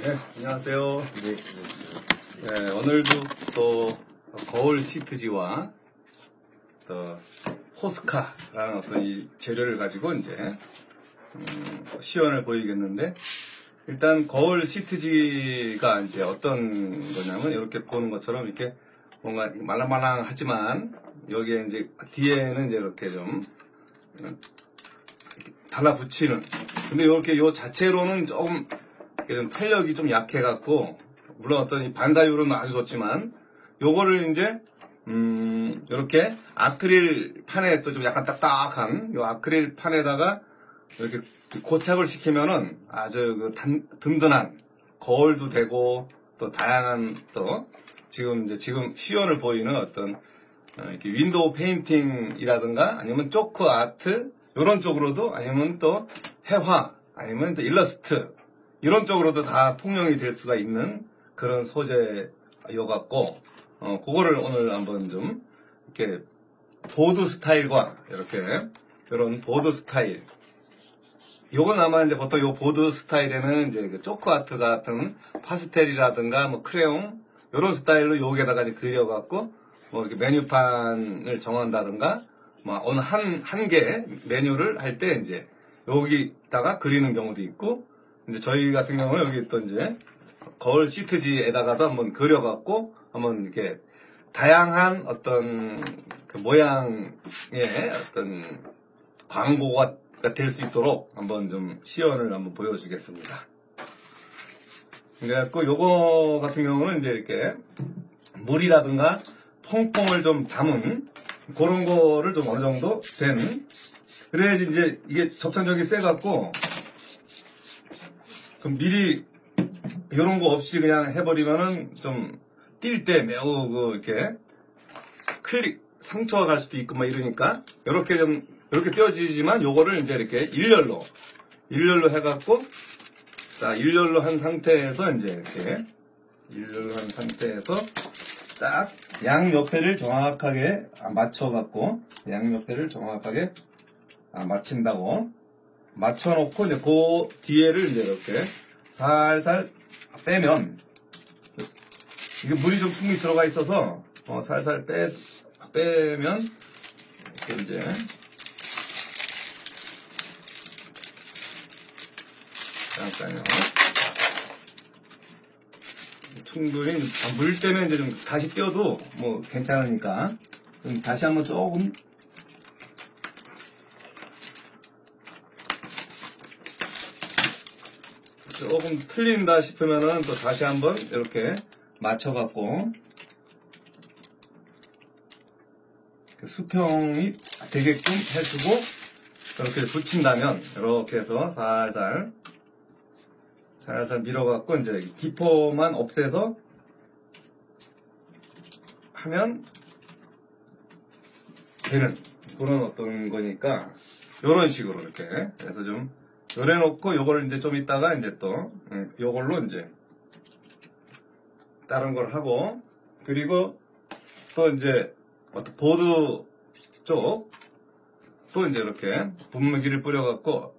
네, 안녕하세요. 네, 오늘도 또 거울 시트지와 또 호스카라는 어떤 이 재료를 가지고 이제 시연을 보이겠는데, 일단 거울 시트지가 이제 어떤 거냐면 이렇게 보는 것처럼 이렇게 뭔가 말랑말랑하지만 여기에 이제 뒤에는 이제 이렇게 좀 달라붙이는. 근데 이렇게 요 자체로는 조금 탄력이 좀 약해갖고, 물론 어떤 이 반사율은 아주 좋지만, 요거를 이제, 이렇게 아크릴 판에 또 좀 약간 딱딱한 요 아크릴 판에다가 이렇게 고착을 시키면은 아주 든든한 거울도 되고, 또 다양한 또, 지금 시연을 보이는 어떤, 이렇게 윈도우 페인팅이라든가 아니면 초크 아트, 요런 쪽으로도, 아니면 또 회화, 아니면 또 일러스트, 이런 쪽으로도 다 통용이 될 수가 있는 그런 소재여 갖고, 그거를 오늘 한번 좀 이렇게 보드 스타일과 이렇게 이런 보드 스타일. 요건 아마 이제 보통 요 보드 스타일에는 이제 그 초크 아트 같은 파스텔이라든가 뭐 크레용 요런 스타일로 여기에다가 이제 그려 갖고 뭐 이렇게 메뉴판을 정한다든가 뭐 어느 한 개 메뉴를 할 때 이제 여기다가 그리는 경우도 있고, 이제 저희 같은 경우는 여기 또 이제 거울 시트지에다가도 한번 그려갖고 한번 이렇게 다양한 어떤 그 모양의 어떤 광고가 될 수 있도록 한번 좀 시연을 한번 보여주겠습니다. 그래갖고 요거 같은 경우는 이제 이렇게 물이라든가 퐁퐁을 좀 담은 그런 거를 좀 어느 정도 된, 그래야지 이제 이게 접착력이 세갖고 그럼 미리 이런 거 없이 그냥 해버리면은 좀 뛸 때 매우 이렇게 상처가 갈 수도 있고 막 이러니까 이렇게 띄어지지만 요거를 이제 이렇게 일렬로 해갖고, 자, 일렬로 한 상태에서 이제 이렇게 일렬로 한 상태에서 딱 양옆에를 정확하게 맞춰갖고, 양옆에를 정확하게 맞춘다고 맞춰놓고, 이제 그 뒤에를 이제 이렇게 살살 빼면, 이게 물이 좀 충분히 들어가 있어서, 살살 빼면, 이렇게 이제, 잠깐요. 충분히, 물 때문에 이제 좀 다시 떼어도 뭐 괜찮으니까, 좀 다시 한번 조금, 조금 틀린다 싶으면은 또 다시 한번 이렇게 맞춰갖고 수평이 되게끔 해주고, 이렇게 붙인다면 이렇게 해서 살살 밀어갖고 이제 기포만 없애서 하면 되는 그런 어떤 거니까, 이런 식으로 이렇게 해서 좀 요래놓고, 요거를 이제 좀 이따가 이제 또 요걸로 이제 다른 걸 하고, 그리고 또 이제 어떤 보드 쪽 또 이제 이렇게 분무기를 뿌려갖고,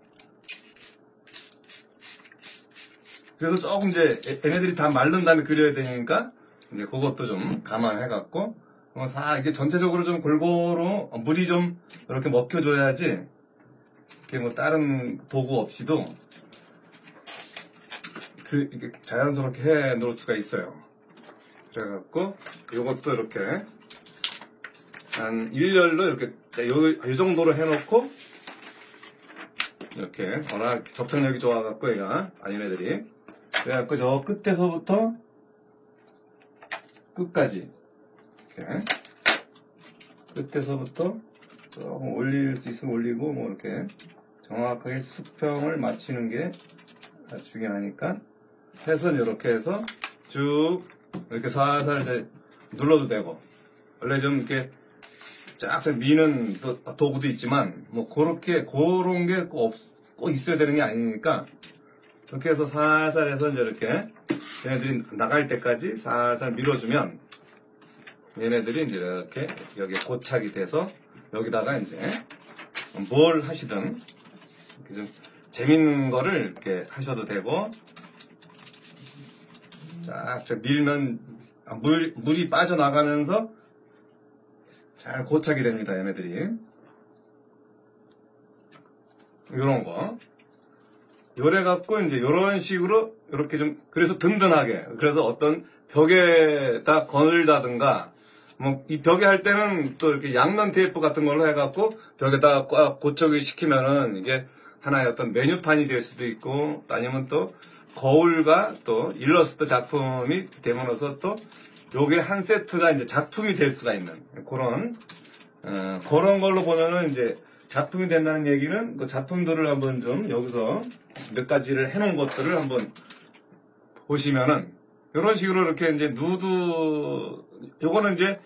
그래서 조금 이제 얘네들이 다 마른 다음에 그려야 되니까 이제 그것도 좀 감안해갖고, 이게 전체적으로 좀 골고루 물이 좀 이렇게 먹혀줘야지, 이렇게 뭐 다른 도구 없이도 이게 자연스럽게 해 놓을 수가 있어요. 그래갖고 요것도 이렇게 한 일렬로 이렇게 요 정도로 해놓고, 이렇게 워낙 접착력이 좋아갖고 얘가 얘네들이, 그래갖고 저 끝에서부터 끝까지 이렇게 끝에서부터 조금 올릴 수 있으면 올리고, 뭐 이렇게 정확하게 수평을 맞추는 게 중요하니까 해서 이렇게 해서 쭉 이렇게 살살 이제 눌러도 되고, 원래 좀 이렇게 쫙 미는 도구도 있지만 뭐 그런 게 꼭 있어야 되는 게 아니니까, 이렇게 해서 살살 해서 이제 이렇게 얘네들이 나갈 때까지 살살 밀어주면 얘네들이 이제 이렇게 여기에 고착이 돼서 여기다가 이제 뭘 하시든 이렇게 좀 재밌는 거를 이렇게 하셔도 되고, 쫙 밀면 물이 빠져나가면서 잘 고착이 됩니다. 얘네들이. 요런 거. 요래 갖고 이제 요런 식으로 이렇게 좀 그래서 든든하게 그래서 어떤 벽에다 걸다든가 뭐 이 벽에 할 때는 또 이렇게 양면 테이프 같은 걸로 해갖고 벽에다 꽉 고착을 시키면은 이게 하나의 어떤 메뉴판이 될 수도 있고 아니면 또 거울과 또 일러스트 작품이 되면서 또 요게 한 세트가 이제 작품이 될 수가 있는 그런 걸로 보면은 이제 작품이 된다는 얘기는 그 작품들을 한번 좀 여기서 몇 가지를 해놓은 것들을 한번 보시면은 이런 식으로 이렇게 이제 누드 요거는 이제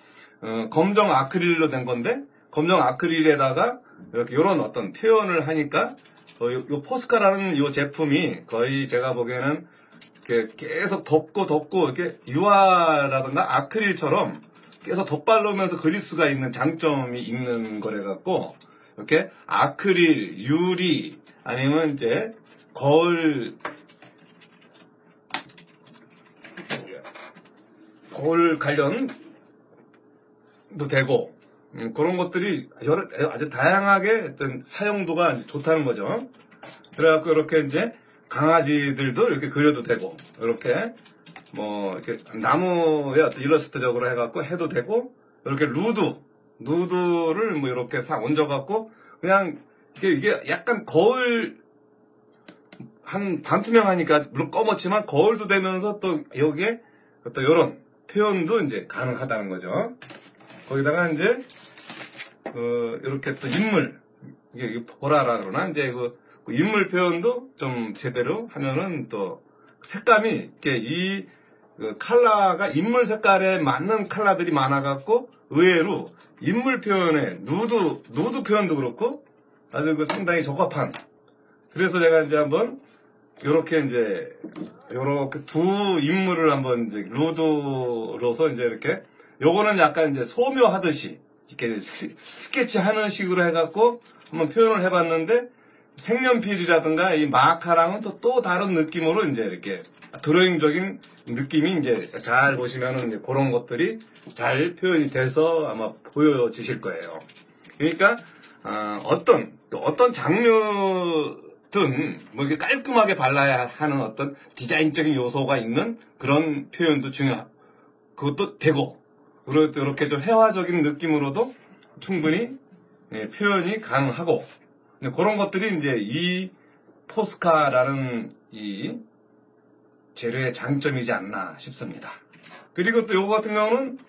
검정 아크릴로 된 건데 검정 아크릴에다가 이렇게 이런 어떤 표현을 하니까 요 포스카라는 요 제품이 거의 제가 보기에는 이렇게 계속 덮고 이렇게 유화라든가 아크릴처럼 계속 덧바르면서 그릴 수가 있는 장점이 있는 거래 갖고 이렇게 아크릴, 유리 아니면 이제 거울 관련도 되고 그런 것들이 아주 다양하게 어떤 사용도가 좋다는 거죠. 그래갖고 이렇게 이제 강아지들도 이렇게 그려도 되고 이렇게 뭐 이렇게 나무에 어떤 일러스트적으로 해갖고 해도 되고 이렇게 누드를 뭐 이렇게 싹 얹어갖고 그냥 이게 약간 거울 한 반투명하니까 물론 검었지만 거울도 되면서 또 여기에 또 이런 표현도 이제 가능하다는 거죠. 거기다가 이제 이렇게 또 인물 이게 보라라 그러나 이제 그 인물 표현도 좀 제대로 하면은 또 색감이 이렇게 그 컬러가 인물 색깔에 맞는 컬러들이 많아갖고 의외로 인물 표현에 누드 표현도 그렇고 아주 그 상당히 적합한. 그래서 제가 이제 한번 요렇게 이제 요렇게 두 인물을 한번 이제 누드로서 이제 이렇게 요거는 약간 이제 소묘하듯이 이렇게 스케치 하는 식으로 해갖고 한번 표현을 해봤는데 색연필이라든가 이 마카랑은 또 다른 느낌으로 이제 이렇게 드로잉적인 느낌이 이제 잘 보시면은 이제 그런 것들이 잘 표현이 돼서 아마 보여지실 거예요. 그러니까 어떤 장르든 뭐 이렇게 깔끔하게 발라야 하는 어떤 디자인적인 요소가 있는 그런 표현도 그것도 되고 그리고 또 이렇게 좀 회화적인 느낌으로도 충분히 표현이 가능하고 그런 것들이 이제 이 포스카라는 이 재료의 장점이지 않나 싶습니다. 그리고 또 요거 같은 경우는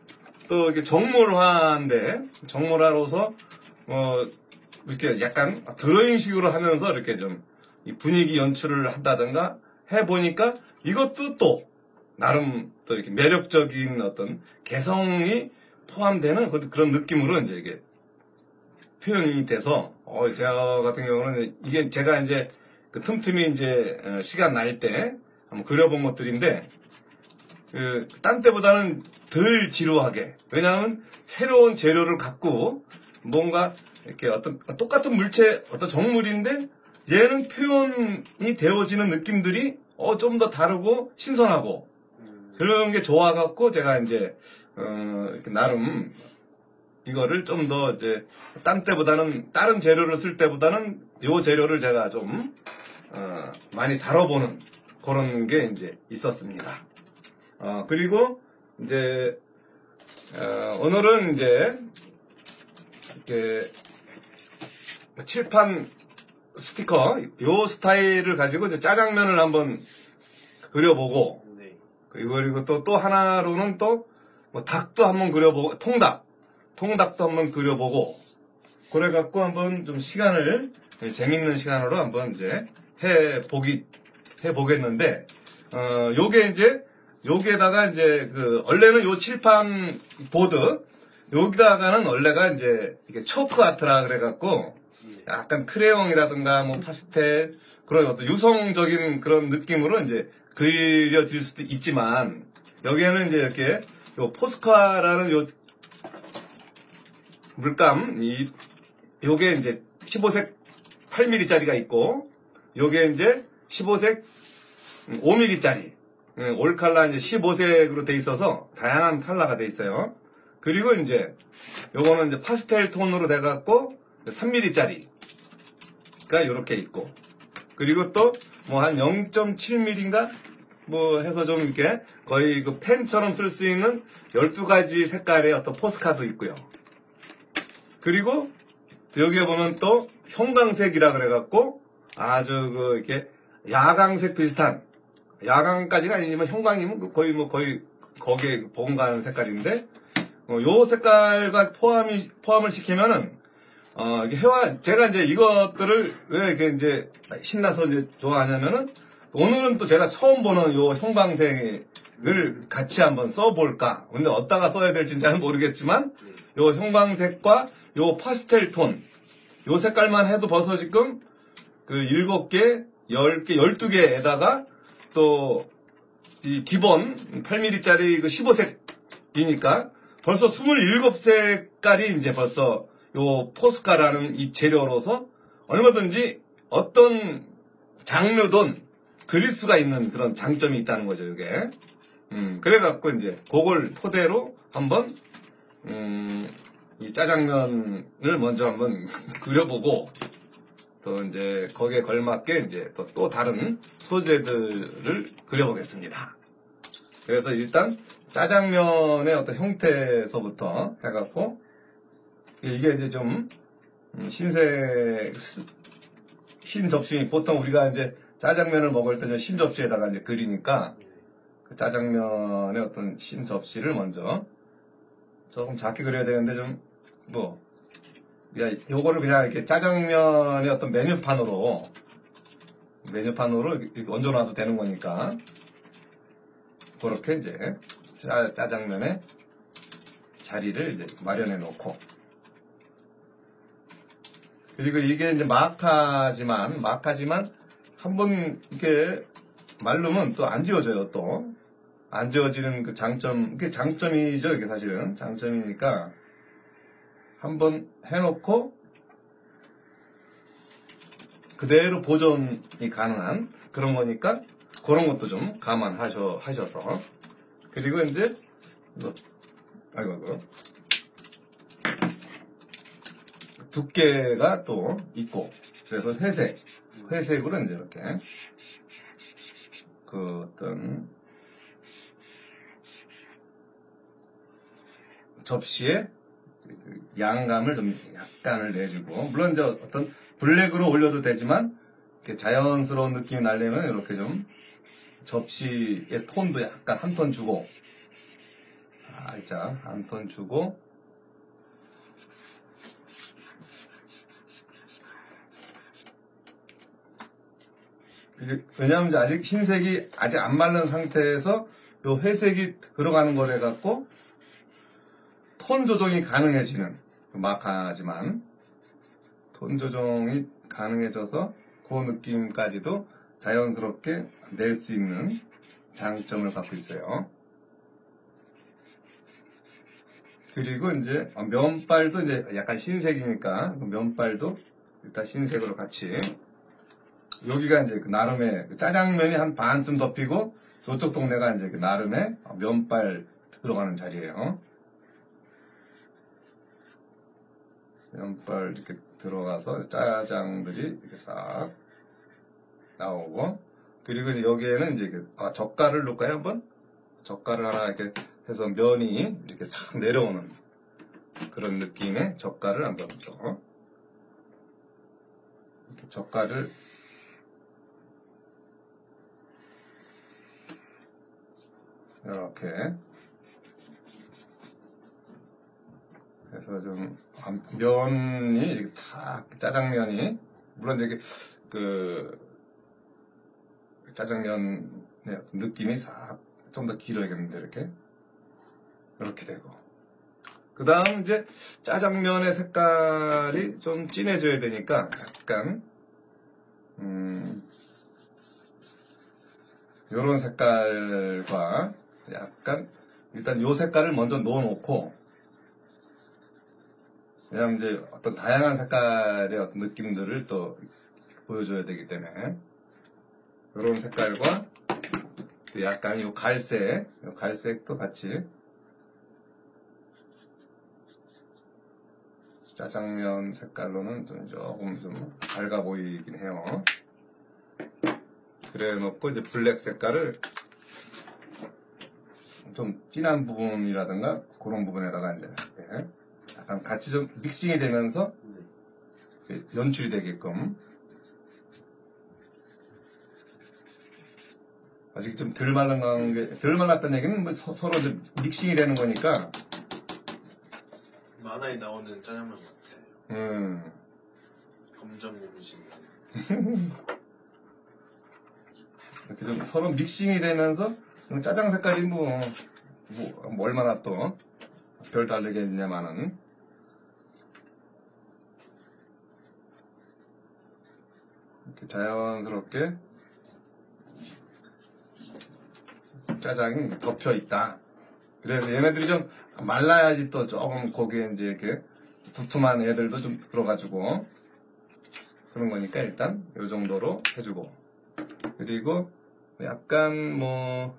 또 이렇게 정몰화인데 정몰화로서 이렇게 약간 드로잉식으로 하면서 이렇게 좀 이 분위기 연출을 한다든가 해보니까 이것도 또 나름 또 이렇게 매력적인 어떤 개성이 포함되는 그런 느낌으로 이제 이게 표현이 돼서 제가 같은 경우는 이게 제가 이제 그 틈틈이 이제 시간 날 때 한번 그려본 것들인데 딴 때보다는 덜 지루하게 왜냐하면 새로운 재료를 갖고 뭔가 이렇게 어떤 똑같은 물체 어떤 정물인데 얘는 표현이 되어지는 느낌들이 좀 더 다르고 신선하고 그런 게 좋아갖고 제가 이제 이렇게 나름 이거를 좀 더 이제 딴 때보다는 다른 재료를 쓸 때보다는 요 재료를 제가 좀 많이 다뤄보는 그런 게 이제 있었습니다. 그리고 이제 오늘은 이제 이렇게 칠판 스티커 요 스타일을 가지고 이제 짜장면을 한번 그려보고 그리고 또 하나로는 또 뭐 닭도 한번 그려보고 통닭도 한번 그려보고 그래갖고 한번 좀 시간을 재밌는 시간으로 한번 이제 해보겠는데 요게 이제 여기에다가 이제 원래는 요 칠판 보드 여기다가는 원래가 이제 이게 초크 아트라 그래갖고 약간 크레용이라든가 뭐 파스텔 그런 어떤 유성적인 그런 느낌으로 이제 그려질 수도 있지만 여기에는 이제 이렇게 요 포스카라는 요 물감 요게 이제 15색 8mm짜리가 있고 요게 이제 15색 5mm짜리 올 칼라 이제 15색으로 돼 있어서 다양한 컬러가 돼 있어요. 그리고 이제 요거는 이제 파스텔 톤으로 돼갖고 3mm짜리가 요렇게 있고, 그리고 또 뭐 한 0.7mm인가 뭐 해서 좀 이렇게 거의 그 펜처럼 쓸 수 있는 12가지 색깔의 어떤 포스카도 있고요. 그리고 여기에 보면 또 형광색이라 그래갖고 아주 그 이렇게 야광색 비슷한, 야광까지는 아니지만 형광이면 거의 거기에 본관 색깔인데, 요 색깔과 포함을 시키면은 이게 제가 이제 이것들을 왜 이렇게 이제 신나서 이제 좋아하냐면은, 오늘은 또 제가 처음 보는 요 형광색을 같이 한번 써볼까. 근데 어디다가 써야 될지는 잘 모르겠지만, 요 형광색과 요 파스텔 톤, 요 색깔만 해도 벌써 지금 그 7개, 10개, 12개에다가 또 이 기본 8mm짜리 그 15색이니까 벌써 27색깔이 이제 벌써 요 포스카라는 이 재료로서 얼마든지 어떤 장르든 그릴 수가 있는 그런 장점이 있다는 거죠, 이게. 그래갖고 이제 그걸 토대로 한번 이 짜장면을 먼저 한번 그려보고, 또 이제 거기에 걸맞게 이제 또 다른 소재들을 그려보겠습니다. 그래서 일단 짜장면의 어떤 형태에서부터 해갖고, 이게 이제 좀 흰 접시, 보통 우리가 이제 짜장면을 먹을 때 흰 접시에다가 이제 그리니까 그 짜장면의 어떤 흰 접시를 먼저 조금 작게 그려야 되는데, 좀 요거를 그냥 이렇게 짜장면의 어떤 메뉴판으로 이렇게 얹어놔도 되는 거니까, 그렇게 이제 짜장면의 자리를 이제 마련해 놓고, 그리고 이게 이제 마카지만 한번 이렇게 말르면 또 안 지워져요. 또 안 지워지는 그 장점, 그게 장점이죠. 이게 사실은 장점이니까 한번 해놓고 그대로 보존이 가능한 그런 거니까, 그런 것도 좀 감안하셔서. 그리고 이제 아이고 두께가 또 있고, 그래서 회색으로 이제 이렇게 그 어떤 접시에 양감을 좀 약간을 내주고, 물론 이제 어떤 블랙으로 올려도 되지만 이렇게 자연스러운 느낌이 나려면 이렇게 좀 접시의 톤도 약간 한 톤 주고, 살짝 한 톤 주고, 왜냐하면 아직 흰색이 아직 안 마른 상태에서 요 회색이 들어가는 거래 갖고 톤 조정이 가능해지는 마카지만, 톤 조정이 가능해져서 그 느낌까지도 자연스럽게 낼 수 있는 장점을 갖고 있어요. 그리고 이제 면발도 이제 약간 흰색이니까 면발도 일단 흰색으로 같이, 여기가 이제 그 나름의 짜장면이 한 반쯤 덮이고, 저쪽 동네가 이제 그 나름의 면발 들어가는 자리예요. 면발 이렇게 들어가서 짜장들이 이렇게 싹 나오고, 그리고 이제 여기에는 이제 젓갈을 넣을까요? 한번 젓갈을 하나 이렇게 해서 면이 이렇게 싹 내려오는 그런 느낌의 젓갈을 한번 또 이렇게 젓갈을 이렇게 해서 좀 면이 이렇게 탁, 짜장면이, 물론 이게 그 짜장면의 느낌이 싹 좀 더 길어야겠는데, 이렇게 되고, 그 다음 이제 짜장면의 색깔이 좀 진해져야 되니까 약간 요런 색깔과 약간, 일단 요 색깔을 먼저 넣어놓고, 왜냐면 이제 어떤 다양한 색깔의 어떤 느낌들을 또 보여줘야 되기 때문에, 요런 색깔과 약간 요 갈색도 같이 짜장면 색깔로는 조금 좀 밝아 보이긴 해요. 그래 놓고 이제 블랙 색깔을 좀 진한 부분이라든가 그런 부분에다가 이제 이렇게 약간 같이 좀 믹싱이 되면서 연출이 되게끔. 아직 좀 덜 말랐다는 얘기는 뭐 서로 이제 믹싱이 되는 거니까. 만화에 나오는 짜장면 같아요. 검정 고무신. 이렇게 좀 서로 믹싱이 되면서 짜장 색깔이 뭐 얼마나 또 별 다르겠냐마는. 이렇게 자연스럽게 짜장이 덮여 있다. 그래서 얘네들이 좀 말라야지 또 조금 거기에 이제 이렇게 두툼한 애들도 좀 들어가지고 그런 거니까 일단 이 정도로 해주고, 그리고 약간 뭐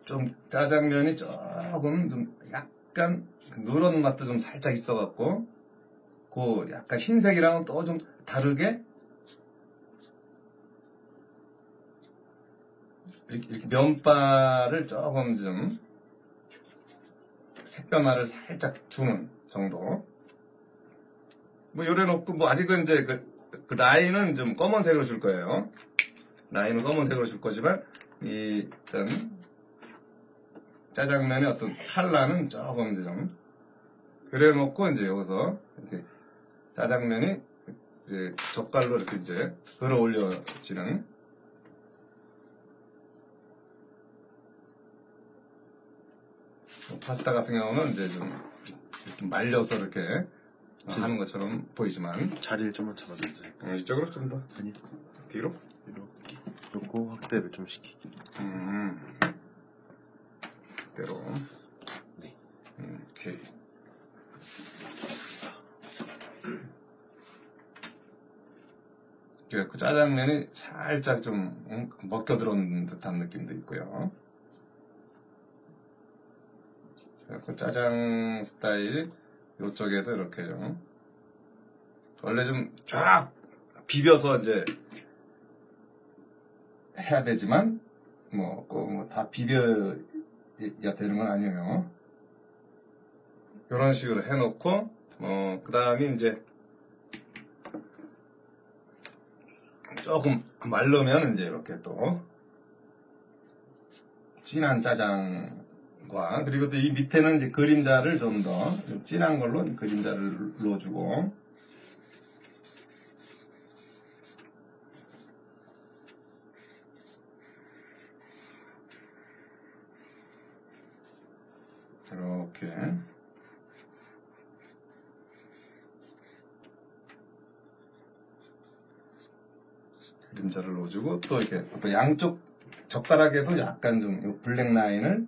좀 짜장면이 조금 좀 약간 누런 맛도 좀 살짝 있어갖고 그 약간 흰색이랑은 또 좀 다르게 이렇게 면발을 조금 좀 색 변화를 살짝 주는 정도. 뭐 요래 놓고 뭐 아직은 이제 그 라인은 좀 검은색으로 줄 거예요. 라인은 검은색으로 줄 거지만 일단 짜장면의 어떤 컬러는 조금 좀 그래 놓고 이제 여기서 이렇게 짜장면이 이제 젓갈로 이렇게 이제 걸어 올려지는. 파스타 같은 경우는 이제 좀 이렇게 말려서 이렇게 하는 것처럼 보이지만 자리를 좀만 잡아주세요. 이쪽으로 좀 더 아니, 뒤로 이렇게. 요거 확대를 좀 시키기. 대로. 네. 오케이. 그 짜장면이 살짝 좀 먹겨 들어온 듯한 느낌도 있고요. 그 짜장 스타일 이쪽에도 이렇게 좀 원래 좀 쫙 비벼서 이제 해야 되지만 뭐 꼭 뭐 다 비벼야 되는 건 아니에요. 이런 식으로 해놓고 그 다음에 이제 조금 말르면 이제 이렇게 또 진한 짜장과, 그리고 또 이 밑에는 이제 그림자를 좀 더 진한 걸로 그림자를 넣어주고, 이렇게 그림자를 넣어주고, 또 이렇게 또 양쪽 젓가락에도 약간 좀 블랙 라인을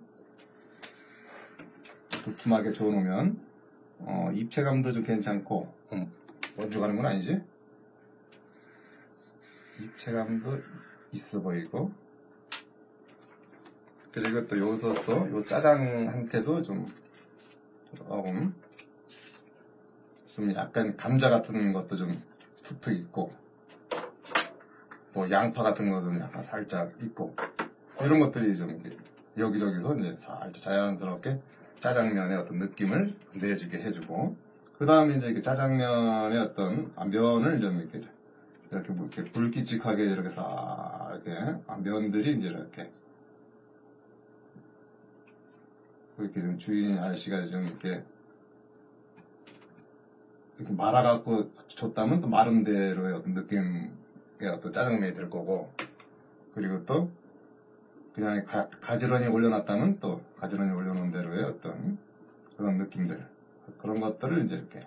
두툼하게 줘놓으면 입체감도 좀 괜찮고, 먼저 가는 건 아니지? 입체감도 있어 보이고, 그리고 또 여기서 또 요 짜장한테도 좀 약간 감자 같은 것도 좀 툭툭 있고, 뭐 양파 같은 것도 약간 살짝 있고, 이런 것들이 좀 여기저기서 이제 살짝 자연스럽게 짜장면의 어떤 느낌을 내주게 해주고, 그 다음에 이제 이렇게 짜장면의 어떤 면을 좀 이렇게 불기직하게 이렇게 싹 이렇게 면들이 이제 이렇게 좀 주인 아저씨가 좀 이렇게 말아갖고 줬다면 또 마른 대로의 어떤 느낌의 어떤 짜장면이 될 거고, 그리고 또 그냥 가지런히 올려놨다면 또 가지런히 올려놓은 대로의 어떤 그런 느낌들, 그런 것들을 이제 이렇게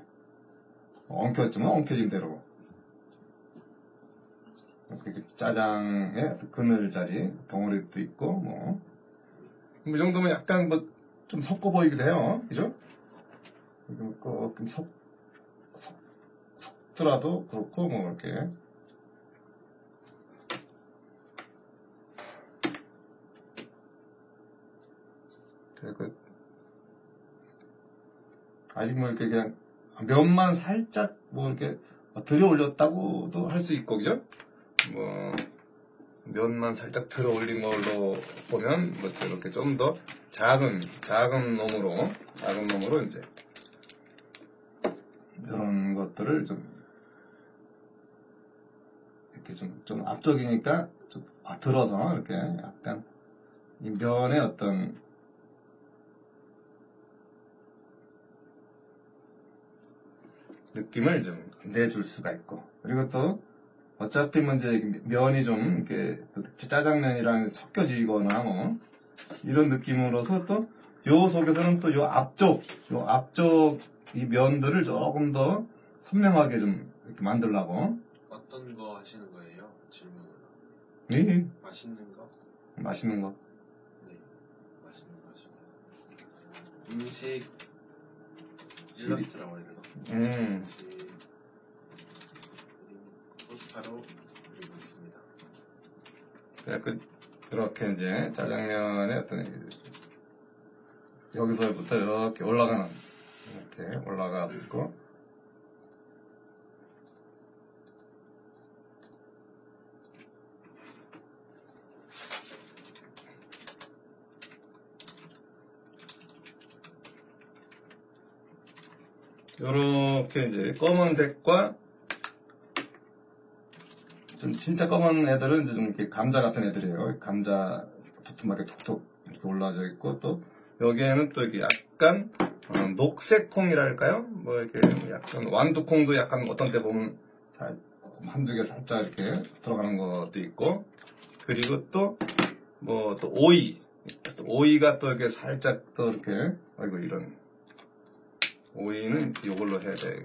엉켰지만 엉켜진 대로 이렇게 짜장의 그늘자리 덩어리도 있고, 뭐 이 정도면 약간 뭐 좀 섞어 보이기도 해요, 그죠? 꼭 섞더라도 그렇고, 뭐 이렇게 그 아직 뭐 이렇게 그냥 면만 살짝 뭐 이렇게 들여 올렸다고도 할 수 있고, 그죠? 뭐 면만 살짝 들어 올린 걸로 보면 뭐 이렇게 좀 더 작은 놈으로 이제 이런 것들을 좀 이렇게 좀 앞쪽이니까 좀 들어서 이렇게 약간 이 면의 어떤 느낌을 좀 내줄 수가 있고, 그리고 또 어차피 뭐 이제 면이 좀 이렇게 짜장면이랑 섞여지거나 뭐 이런 느낌으로서 또 요 속에서는 또 요 앞쪽 이 면들을 조금 더 선명하게 좀 이렇게 만들려고. 어떤 거 하시는 거예요? 질문을. 네. 맛있는 거? 맛있는 거. 네. 맛있는 거 하시는 거. 음식 일러스트라고 해야 되나? 음식 포스터로 그리고 있습니다. 이렇게 이제 짜장면의 어떤 여기서부터 이렇게 올라가는, 이렇게 올라가고, 요렇게 이제 검은색과 좀 진짜 검은 애들은 이제 좀 이렇게 감자 같은 애들이에요. 감자 두툼하게 툭툭 이렇게 올라져 있고, 또 여기에는 또 이렇게 약간 녹색 콩이랄까요? 뭐 이렇게 약간 완두콩도 약간 어떤 때 보면 한두 개 살짝 이렇게 들어가는 것도 있고, 그리고 또 뭐 또 오이가 또 이렇게 살짝 또 이렇게, 아이고 이런 오이는 이걸로 해야 되겠네.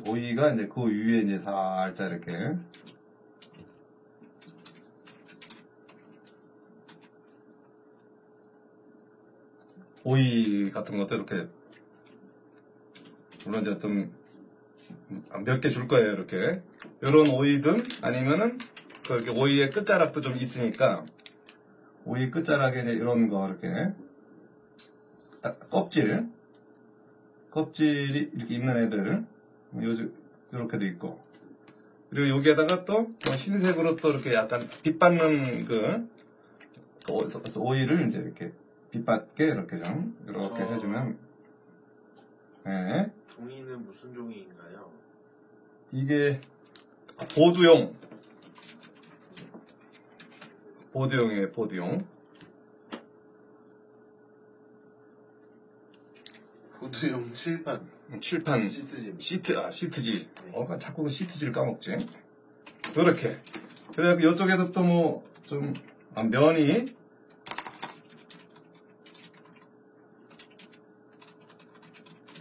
오이가 이제 그 위에 이제 살짝 이렇게 오이 같은 것도 이렇게, 물론 이제 좀 몇 개 줄 거예요. 이렇게 이런 오이든 아니면은 그 오이의 끝자락도 좀 있으니까 오이 끝자락에 이제 이런 거 이렇게 딱 껍질이 이렇게 있는 애들 요즘 이렇게도 있고, 그리고 여기에다가 또 흰색으로 또 이렇게 약간 빛받는 그 오이를 이제 이렇게 빛받게 이렇게 좀 이렇게 해주면. 네. 종이는 무슨 종이인가요? 이게 보드용이에요. 보드용 칠판 시트지. 네. 자꾸 시트지를 까먹지. 이렇게. 그래서 이쪽에도 또 뭐 좀 면이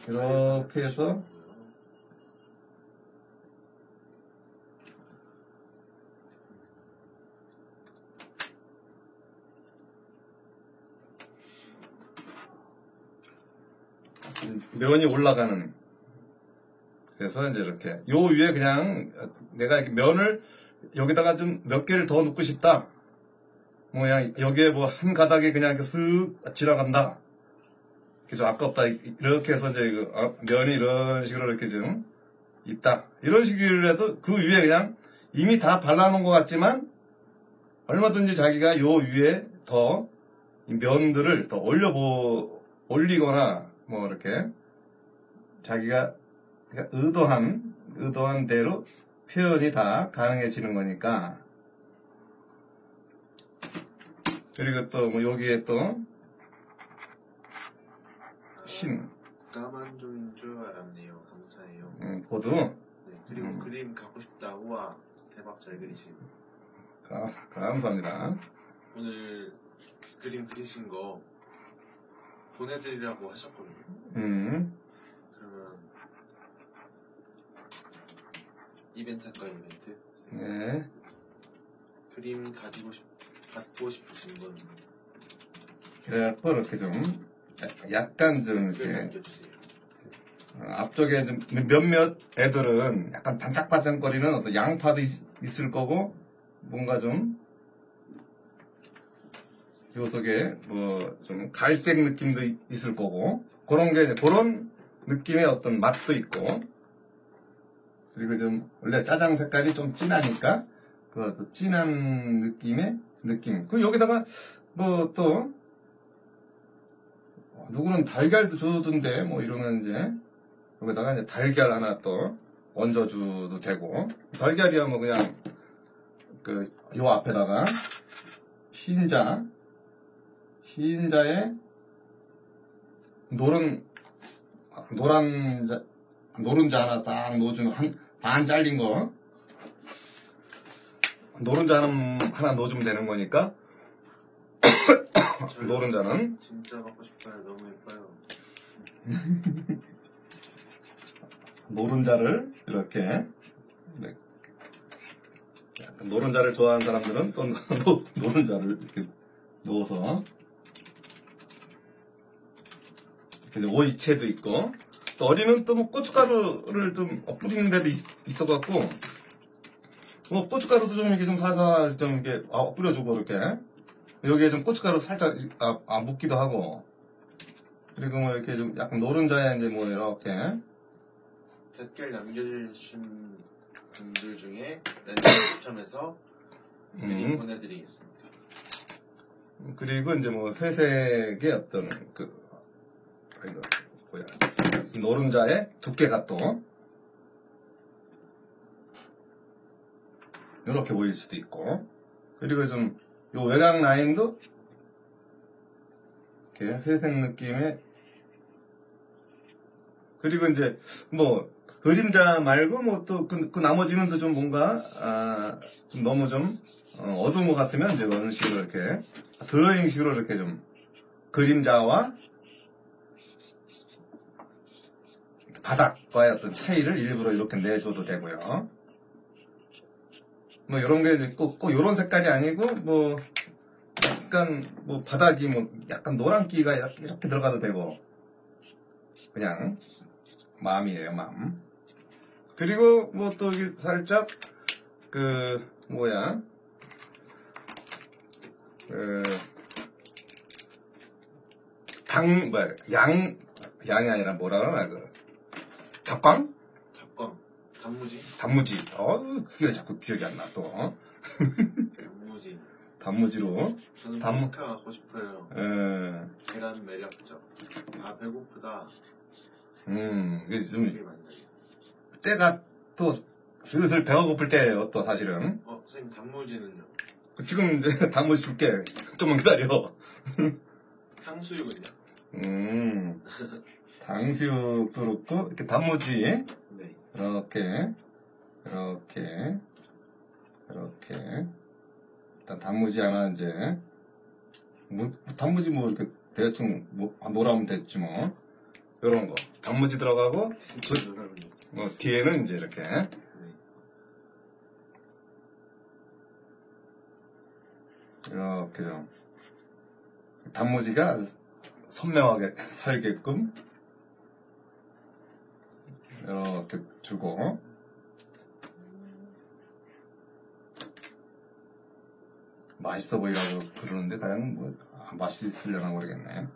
이렇게 해서 면이 올라가는. 그래서 이제 이렇게 요 위에 그냥 내가 면을 여기다가 좀 몇 개를 더 넣고 싶다. 뭐 그냥 여기에 뭐 한 가닥에 그냥 이렇게 쓱 지나간다. 좀 아깝다. 이렇게 해서 이제 면이 이런 식으로 이렇게 좀 있다. 이런 식으로 해도 그 위에 그냥 이미 다 발라놓은 것 같지만 얼마든지 자기가 요 위에 더 면들을 더 올리거나 뭐 이렇게 자기가 의도한 대로 표현이 다 가능해지는 거니까. 그리고 또 뭐 여기에 또 까만 종인 줄 알았네요. 감사해요. 보드. 네, 그리고 그림 갖고 싶다. 우와, 대박 잘 그리심. 감사합니다. 오늘 그림 그리신 거 보내드리라고 하셨거든요. 그러면 이벤트 할까요? 이벤트? 네. 그림 갖고 싶으신 분. 그래갖고 이렇게 좀 약간 좀 이렇게 앞쪽에 좀 몇몇 애들은 약간 반짝반짝거리는 어떤 양파도 있을 거고, 뭔가 좀 요 속에 뭐 좀 갈색 느낌도 있을 거고 그런 느낌의 어떤 맛도 있고 그리고 좀 원래 짜장 색깔이 좀 진하니까 그 진한 느낌의 느낌. 그 여기다가 뭐 또 누구는 달걀도 줘두던데 뭐 이러면 이제 여기다가 이제 달걀 하나 또 얹어줘도 되고 달걀이야 뭐 그냥 그 요 앞에다가 흰자에 노른자 하나 딱 넣어주면 반 잘린 거 노른자 하나 넣어주면 되는 거니까 노른자는 진짜 먹고 싶어요. 너무 예뻐요. 노른자를 이렇게 네. 노른자를 좋아하는 사람들은 또 노른자를 이렇게 넣어서 이렇게 오이채도 있고 또 어린은 또 뭐 고춧가루를 좀 뿌리는 데도 있어갖고 뭐 고춧가루도 좀 이렇게 좀 살살 좀 이렇게 뿌려주고 이렇게 여기에 좀 고춧가루 살짝 묻기도 하고 그리고 뭐 이렇게 좀 약간 노른자에 이제 뭐 이렇게 댓글 남겨주신 분들 중에 랜덤 추첨해서 그림 보내드리겠습니다. 그리고 이제 뭐 회색의 어떤 이거 뭐야 이 노른자의 두께가 또 이렇게 보일 수도 있고 그리고 좀 요 외곽 라인도 이렇게 회색 느낌의 그리고 이제 뭐 그림자 말고 뭐 또 그 나머지는 또 좀 뭔가 좀 너무 좀 어두운 것 같으면 이제 이런 식으로 이렇게 드로잉식으로 이렇게 좀 그림자와 바닥과의 어떤 차이를 일부러 이렇게 내줘도 되고요. 뭐 이런 게 꼭 이런 색깔이 아니고 뭐 약간 뭐 바닥이 뭐 약간 노란기가 이렇게 들어가도 되고 그냥 마음이에요, 마음. 그리고 뭐 또 여기 살짝 양이 아니라 뭐라 그러나 닭광? 단무지. 그게 자꾸 기억이 안 나 또. 단무지로. 저는 포스카 갖고 싶어요. 계란 매력적. 배고프다. 이게 좀 때가 또 슬슬 배가 고플 때예요. 또 사실은. 선생님 단무지는요? 지금 단무지 줄게. 좀만 기다려. 탕수육은요? 탕수육도 그렇고 이렇게 단무지. 네. 이렇게 일단 단무지 하나 이제 단무지 뭐 이렇게 대충 뭐 노라면 됐지 뭐 이런 거 단무지 들어가고 뒤에는 이제 이렇게 이렇게 좀 단무지가 선명하게 살게끔 이렇게 주고 맛있어 보이라고 그러는데 과연 뭐 맛있으려나 모르겠네.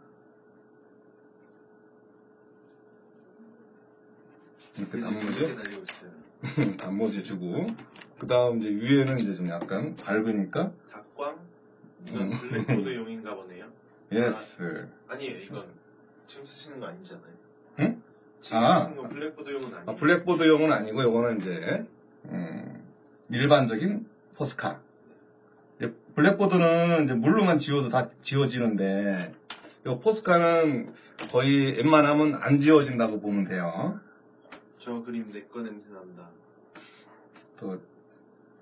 이렇게 단무지 주고 그 다음 이제 위에는 이제 좀 약간 밝으니까 닭광? 이건 블랙보드용인가 보네요. 예스. 아니에요, 이건 지금 쓰시는 거 아니잖아요. 응? 지금 쓰시는 건 블랙보드용은 아니에요. 블랙보드용은 아니고 이거는 이제 일반적인 포스카. 블랙보드는 이제 물로만 지워도 다 지워지는데 이 포스카는 거의 웬만하면 안 지워진다고 보면 돼요. 저 그림 내꺼 냄새 난다. 또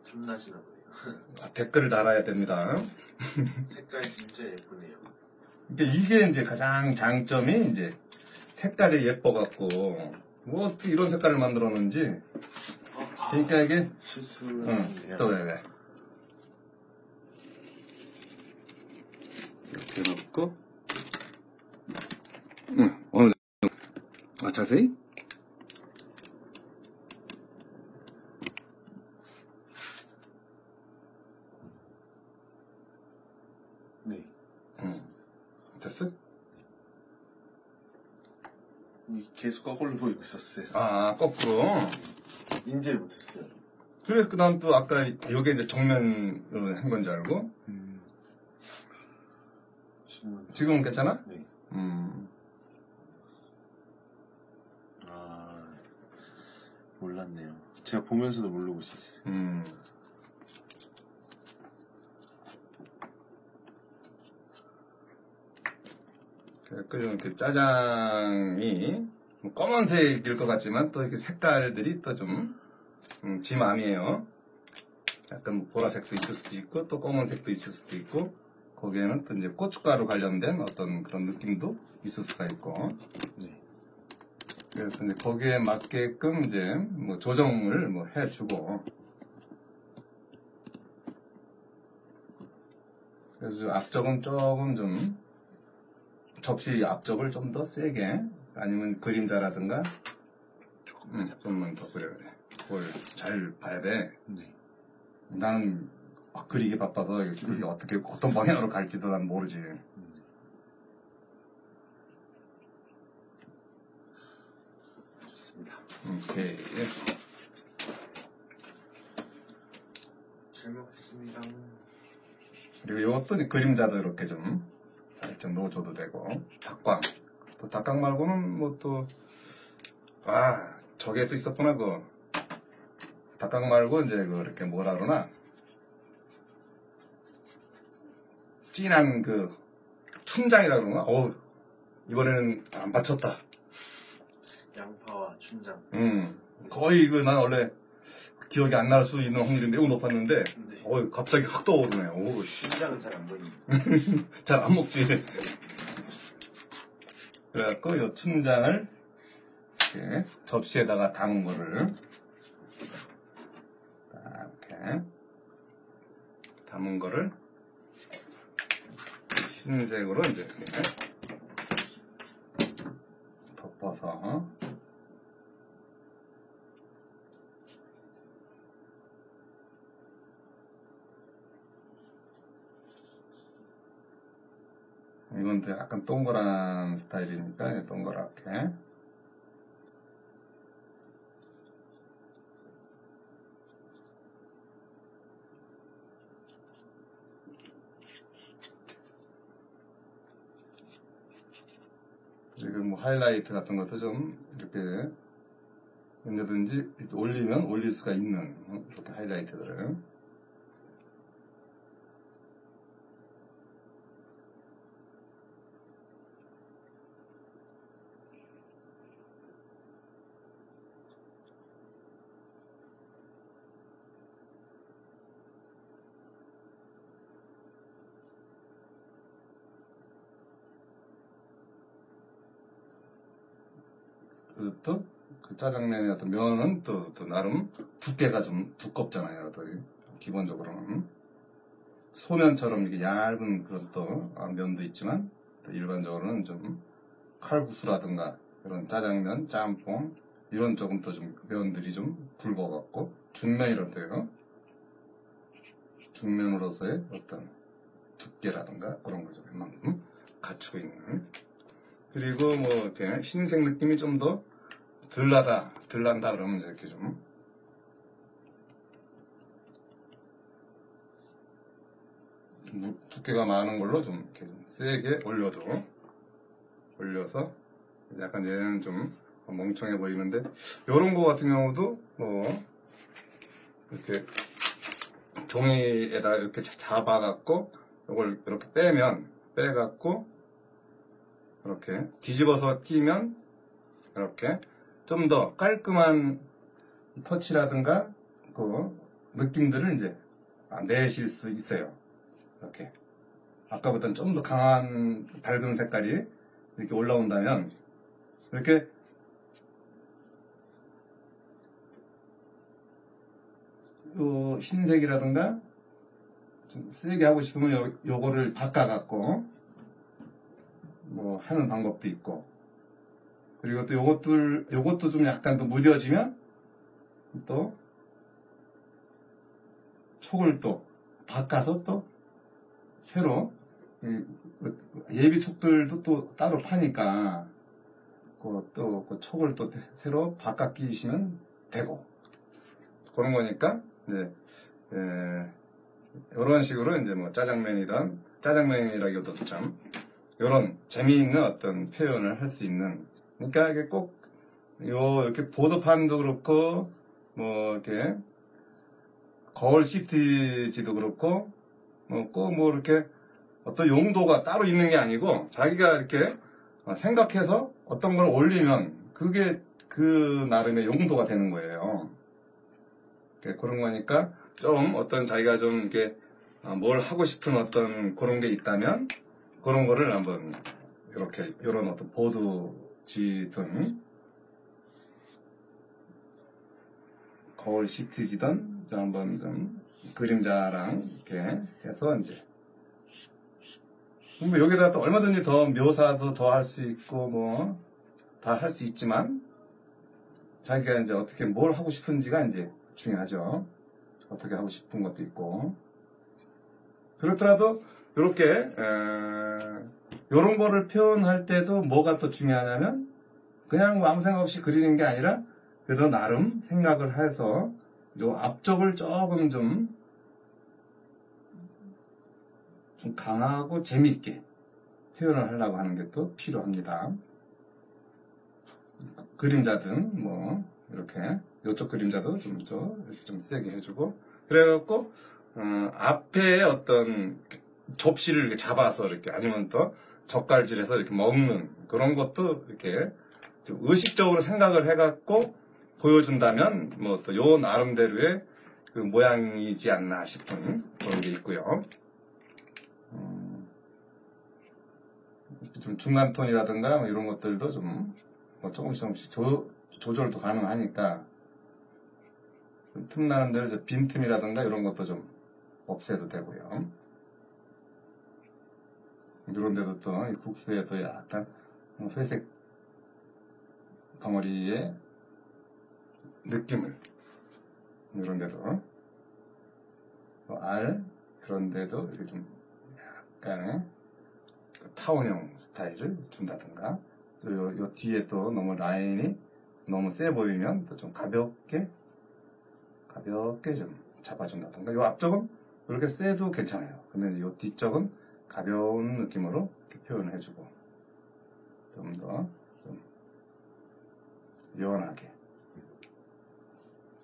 탐나시나 보네요. 댓글을 달아야 됩니다. 색깔 진짜 예쁘네요. 이게 이제 가장 장점이 이제 색깔이 예뻐갖고 뭐 어떻게 이런 색깔을 만들었는지. 그러니까 이게 또 왜? 이렇게 놓고 어느 정도 자세히 네. 못했어? 계속 거꾸로 보이고 있었어요. 아, 거꾸로. 인지를 못했어요. 그래, 그 다음 또 아까 요게 이제 정면으로 한 건 줄 알고. 지금은 괜찮아? 네. 아, 몰랐네요. 제가 보면서도 모르고 있었어요. 그 이렇게 짜장이 뭐 검은색일 것 같지만 또 이렇게 색깔들이 또 좀 지 맘이에요. 약간 보라색도 있을 수도 있고 또 검은색도 있을 수도 있고 거기에는 또 이제 고춧가루 관련된 어떤 그런 느낌도 있을 수가 있고. 네. 그래서 이제 거기에 맞게끔 이제 뭐 조정을 뭐 해주고. 그래서 좀 앞쪽은 조금 좀 접시 앞쪽을 좀 더 세게 아니면 그림자라든가 좀만 더 그래. 그걸 잘 봐야 돼. 네. 나는 그리기 바빠서 이게 어떻게 어떤 방향으로 갈지도 난 모르지. 좋습니다. 오케이. 잘 먹겠습니다. 그리고 이것도 그림자도 이렇게 좀 살짝 넣어줘도 되고. 닭광. 또 닭광 말고는 뭐 또 저게 또 있었구나. 그 닭광 말고 이제 그 이렇게 뭐라 그러나 진한 그 춘장이라 그러나. 이번에는 안 받쳤다. 양파와 춘장. 거의 난 원래 기억이 안 날 수 있는 확률이 매우 높았는데, 네. 갑자기 확 떠오르네. 춘장은 잘 안 보입니다. 잘 안 먹지. 그래갖고 이 춘장을 이렇게 접시에다가 담은 거를 이렇게 담은 거를 흰색으로 이제 이렇게 덮어서 이건 또 약간 동그란 스타일이니까 동그랗게 그리고 뭐 하이라이트 같은 것도 좀 이렇게 언제든지 올리면 올릴 수가 있는 이렇게 하이라이트들을 또 그 짜장면의 어떤 면은 또 나름 두께가 좀 두껍잖아요. 또 기본적으로는 소면처럼 이렇게 얇은 그런 또 면도 있지만 또 일반적으로는 좀 칼국수라든가 이런 짜장면, 짬뽕 이런 쪽은 또 좀 면들이 좀 굵어갖고 중면이라도요. 중면으로서의 어떤 두께라든가 그런 걸 좀 웬만큼 갖추고 있는. 그리고 뭐 이렇게 흰색 느낌이 좀 더 덜난다 그러면 이렇게 좀 두께가 많은 걸로 좀 이렇게 세게 올려서 약간 얘는 좀 멍청해 보이는데 이런 거 같은 경우도 뭐 이렇게 종이에다 이렇게 잡아갖고 이걸 이렇게 빼갖고 이렇게 뒤집어서 끼면 이렇게 좀 더 깔끔한 터치라든가 그 느낌들을 이제 내실 수 있어요. 이렇게 아까보다는 좀 더 강한 밝은 색깔이 이렇게 올라온다면 이렇게 흰색이라든가 좀 세게 하고 싶으면 요거를 바꿔갖고 뭐 하는 방법도 있고 그리고 또 요것도 좀 약간 더 무뎌지면 또 촉을 또 바꿔서 또 새로 예비촉들도 또 따로 파니까 그 촉을 또 새로 바꿔 끼시면 되고 그런 거니까 이제 이런 식으로 이제 뭐 짜장면이라기보다 참 이런 재미있는 어떤 표현을 할 수 있는 그러니까 이게 꼭 이렇게 보드판도 그렇고 뭐 이렇게 거울 시트지도 그렇고 꼭 뭐 이렇게 어떤 용도가 따로 있는 게 아니고 자기가 이렇게 생각해서 어떤 걸 올리면 그게 그 나름의 용도가 되는 거예요. 그런 거니까 좀 어떤 자기가 좀 이렇게 뭘 하고 싶은 어떤 그런 게 있다면 그런 거를 한번 이렇게 이런 어떤 보드지든 거울 시트지든 한번 좀 그림자랑 이렇게 해서 이제 뭐 여기다 또 얼마든지 더 묘사도 더 할 수 있고 뭐 다 할 수 있지만 자기가 이제 어떻게 뭘 하고 싶은지가 이제 중요하죠. 어떻게 하고 싶은 것도 있고 그렇더라도 이렇게 이런 거를 표현할 때도 뭐가 또 중요하냐면 그냥 아무 생각 없이 그리는 게 아니라 그래도 나름 생각을 해서 요 앞쪽을 조금 좀 강하고 재미있게 표현을 하려고 하는 게 또 필요합니다. 그림자든 뭐 이렇게 이쪽 그림자도 좀 세게 해주고 그래갖고 앞에 어떤 접시를 이렇게 잡아서 이렇게 아니면 또 젓갈질해서 이렇게 먹는 그런 것도 이렇게 좀 의식적으로 생각을 해갖고 보여준다면 뭐 또 요 나름대로의 그 모양이지 않나 싶은 그런 게 있고요. 좀 중간 톤이라든가 뭐 이런 것들도 좀 뭐 조금씩 조절도 가능하니까 틈나는 대로 이제 빈틈이라든가 이런 것도 좀 없애도 되고요. 이런 데도 또 이 국수에도 약간 회색 덩어리의 느낌을 이런 데도 그런 데도 이렇게 좀 약간의 타원형 스타일을 준다든가 요 뒤에 또 너무 라인이 너무 세 보이면 또 좀 가볍게 좀 잡아준다든가 요 앞쪽은 이렇게 세도 괜찮아요. 근데 요 뒤쪽은 가벼운 느낌으로 이렇게 표현해주고 좀 더 좀 연하게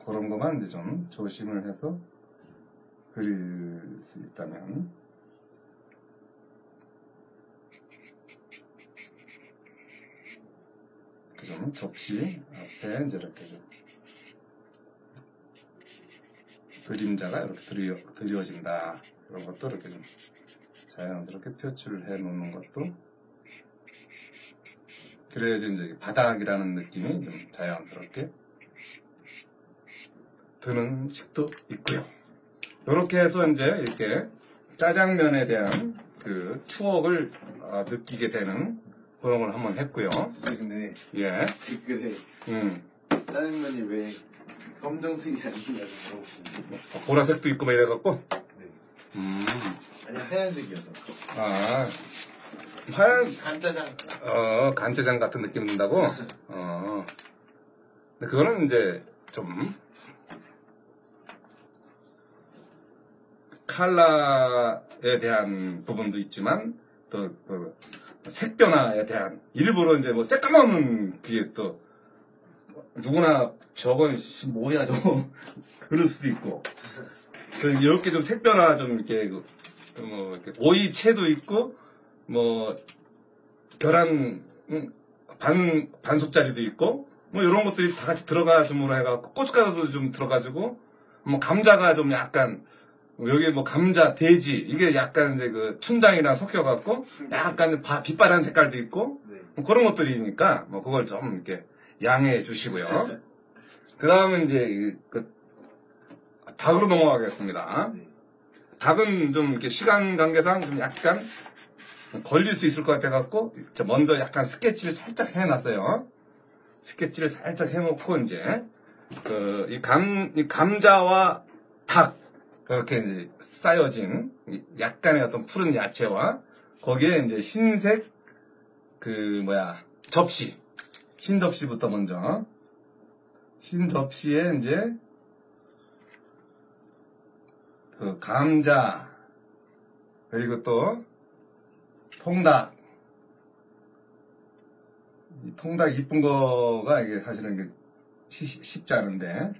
그런 것만 이제 좀 조심을 해서 그릴 수 있다면 좀 접시 앞에 이제 이렇게 좀 그림자가 이렇게 드리워진다. 그런 것도 이렇게 좀 자연스럽게 표출해 놓는 것도 그래야지 이제 바닥이라는 느낌이 좀 자연스럽게 드는 식도 있고요. 이렇게 해서 이제 이렇게 짜장면에 대한 그 추억을 느끼게 되는 그런 걸 한번 했고요. 근데 예. 댓글에 짜장면이 왜 검정색이 아닌가 물어보시는데 보라색도 있고 막 이래갖고. 네. 아니 하얀색이어서. 하얀 간짜장. 간짜장 같은 느낌 든다고. 근데 그거는 이제 좀 컬러에 대한 부분도 있지만 또 그 색 변화에 대한 일부러 이제 뭐 새까만은 그게 또 누구나 저건 뭐야 저거 그럴 수도 있고 이렇게 좀 색 변화 좀 이렇게 뭐 이렇게 오이채도 있고 뭐 계란 반숙짜리도 있고 뭐 이런 것들이 다 같이 들어가줌으로 해갖고 고춧가루도 좀 들어가지고 뭐 감자가 좀 약간 여기 뭐 감자, 돼지 이게 약간 이제 그 춘장이랑 섞여갖고 약간 빛바란 색깔도 있고 뭐 그런 것들이니까 뭐 그걸 좀 이렇게 양해해 주시고요. 그 다음은 이제 그 닭으로 넘어가겠습니다. 닭은 좀 이렇게 시간 관계상 좀 약간 걸릴 수 있을 것 같아갖고 먼저 약간 스케치를 살짝 해놨어요. 스케치를 살짝 해놓고 이제 이 감자와 닭 그렇게 이제 쌓여진 약간의 어떤 푸른 야채와 거기에 이제 흰색 접시. 흰 접시부터 먼저. 흰 접시에 이제 그 감자, 그리고 또 통닭. 이 통닭 이쁜 거가 이게 사실은 이게 쉽지 않은데,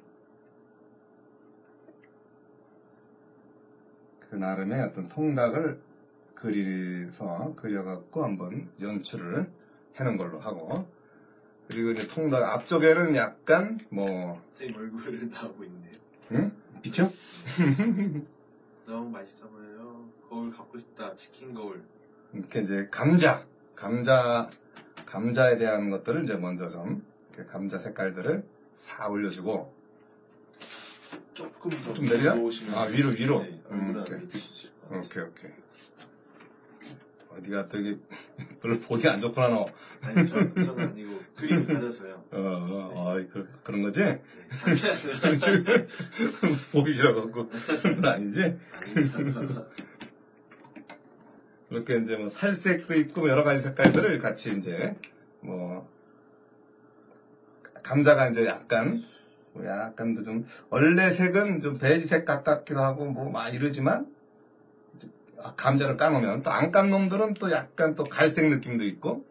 그 나름의 어떤 통닭을 그려갖고 한번 연출을 해놓은 걸로 하고, 그리고 이제 통닭 앞쪽에는 약간 선생님 얼굴 나오고 있네요. 응? 비춰? 너무 맛있어 보여요. 거울 갖고 싶다. 치킨 거울. 이렇게 이제 감자에 대한 것들을 이제 먼저 좀 이렇게 감자 색깔들을 싹 올려주고, 조금 더 좀 내려? 들어오시면 아, 위로. 네, 얼굴 오케이. 안 비치실 것 같아요. 오케이. 어디가 또 이게 별로 보기 안 좋구나 너. 아니 저는 아니고 그림이 가려서요. 그런 거지? 네. 보기 싫어갖고 그런 건 아니지? 아니요. 이렇게 이제 살색도 있고 여러 가지 색깔들을 같이 이제 감자가 이제 약간도 좀 원래 색은 좀 베이지색 같기도 하고 막 이러지만, 감자를 까놓으면 또 안 깐 놈들은 또 약간 또 갈색 느낌도 있고,